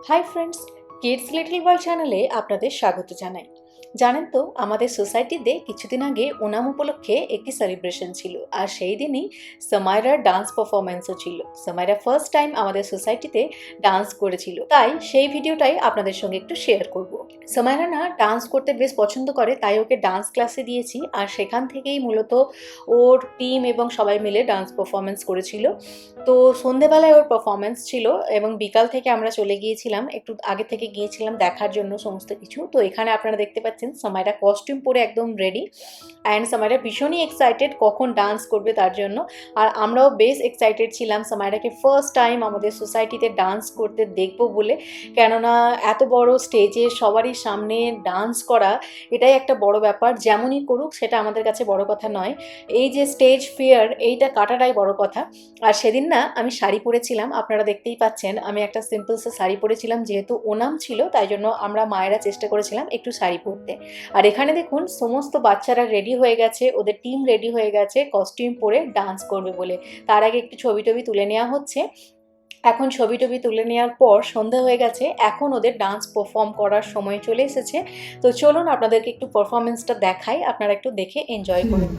High friends, kids little world চ্যানেলে আপনাদের স্বাগত জানাই। জানেন তো, আমাদের সোসাইটিতে কিছুদিন আগে ওনাম উপলক্ষে একটি সেলিব্রেশন ছিল, আর সেই দিনই সামাইরার ডান্স পারফরমেন্সও ছিল। সামাইরা ফার্স্ট টাইম আমাদের সোসাইটিতে ডান্স করেছিল, তাই সেই ভিডিওটাই আপনাদের সঙ্গে একটু শেয়ার করব। সামাইরা না ডান্স করতে বেশ পছন্দ করে, তাই ওকে ডান্স ক্লাসে দিয়েছি, আর সেখান থেকেই মূলত ওর টিম এবং সবাই মিলে ডান্স পারফরমেন্স করেছিল। তো সন্ধেবেলায় ওর পারফরমেন্স ছিল এবং বিকাল থেকে আমরা চলে গিয়েছিলাম, একটু আগে থেকে গিয়েছিলাম দেখার জন্য সমস্ত কিছু। তো এখানে আপনারা দেখতে পাচ্ছেন সামাইরা কস্টিউম পরে একদম রেডি, অ্যান্ড সামাইরা ভীষণই এক্সাইটেড কখন ডান্স করবে তার জন্য। আর আমরাও বেশ এক্সাইটেড ছিলাম সামাইরাকে ফার্স্ট টাইম আমাদের সোসাইটিতে ডান্স করতে দেখবো বলে, কেননা এত বড় স্টেজে সবারই সামনে ডান্স করা এটাই একটা বড় ব্যাপার। যেমনই করুক সেটা আমাদের কাছে বড় কথা নয়, এই যে স্টেজ ফিয়ার এইটা কাটাটাই বড় কথা। আর সেদিন না আমি শাড়ি পরেছিলাম, আপনারা দেখতেই পাচ্ছেন আমি একটা সিম্পলসে শাড়ি পরেছিলাম, যেহেতু ওনাম ছিল তাই জন্য আমরা মায়েরা চেষ্টা করেছিলাম একটু শাড়ি পরতে। আর এখানে দেখুন সমস্ত বাচ্চারা রেডি হয়ে গেছে, ওদের টিম রেডি হয়ে গেছে কস্টিউম পরে ডান্স করবে বলে। তার আগে একটু ছবি টবি তুলে নেওয়া হচ্ছে। এখন ছবি টবি তুলে নেওয়ার পর সন্ধ্যা হয়ে গেছে, এখন ওদের ডান্স পারফর্ম করার সময় চলে এসেছে। তো চলুন আপনাদেরকে একটু পারফরমেন্সটা দেখাই, আপনারা একটু দেখে এনজয় করুন।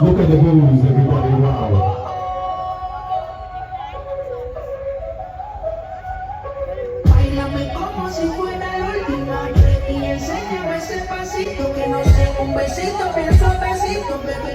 Look at the moves, everybody, wow. Báilame como si fuera la última vez y enséñame ese pasito que no sé, un besito, pienso besito, bebé.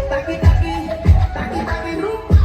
Taqui, taqui, taqui, taqui, rumba.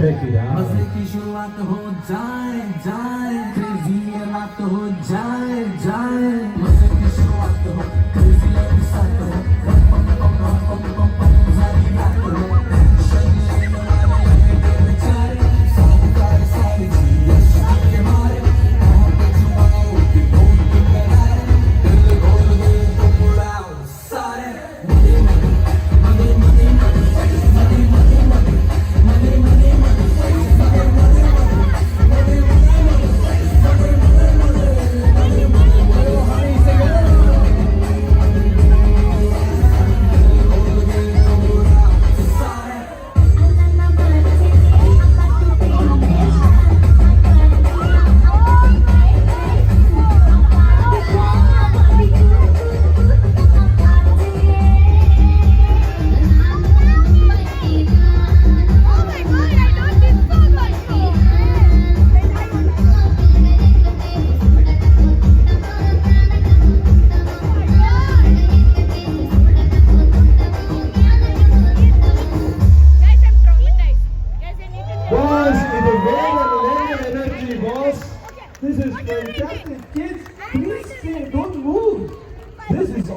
Check it out. मजे की शुरुआत हो जाए जाए, crazy ये रात हो जाए जाए, मजे की शुरुआत हो, क्रेजी ये साथ हो, पम पम पम पम पम पम सारी रात हो, टेंशन लेने वाले ये बेचारे, सारी जिए के मारे, कहाँ पे जुबाओ कि बोल के कराए, दिल खोल दे तो बुलाओ सारे, मजे मजे मजे मजे मजे मजे मजे मजे मजे मजे मजे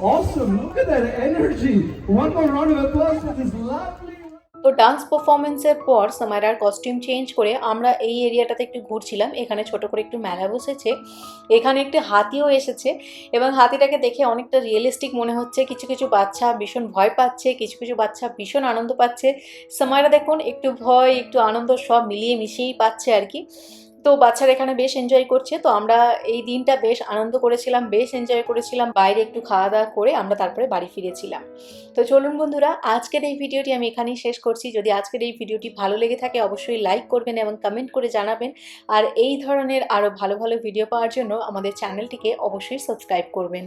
awesome. Look at that energy. One more round of applause for this lovely. তো ডান্স পারফরমেন্সের পর সামাইরার কস্টিউম চেঞ্জ করে আমরা এই এরিয়াটাতে একটু ঘুরছিলাম। এখানে ছোট করে একটু মেলা বসেছে, এখানে একটু হাতিও এসেছে এবং হাতিটাকে দেখে অনেকটা রিয়েলিস্টিক মনে হচ্ছে। কিছু কিছু বাচ্চা ভীষণ ভয় পাচ্ছে, কিছু কিছু বাচ্চা ভীষণ আনন্দ পাচ্ছে। সামাইরা দেখুন একটু ভয় একটু আনন্দ সব মিলিয়ে মিশিয়েই পাচ্ছে আর কি। তো বাচ্চারা এখানে বেশ এনজয় করছে। তো আমরা এই দিনটা বেশ আনন্দ করেছিলাম, বেশ এনজয় করেছিলাম। বাইরে একটু খাওয়া দাওয়া করে আমরা তারপরে বাড়ি ফিরেছিলাম। তো চলুন বন্ধুরা, আজকের এই ভিডিওটি আমি এখানেই শেষ করছি। যদি আজকের এই ভিডিওটি ভালো লেগে থাকে অবশ্যই লাইক করবেন এবং কমেন্ট করে জানাবেন। আর এই ধরনের আরও ভালো ভালো ভিডিও পাওয়ার জন্য আমাদের চ্যানেলটিকে অবশ্যই সাবস্ক্রাইব করবেন।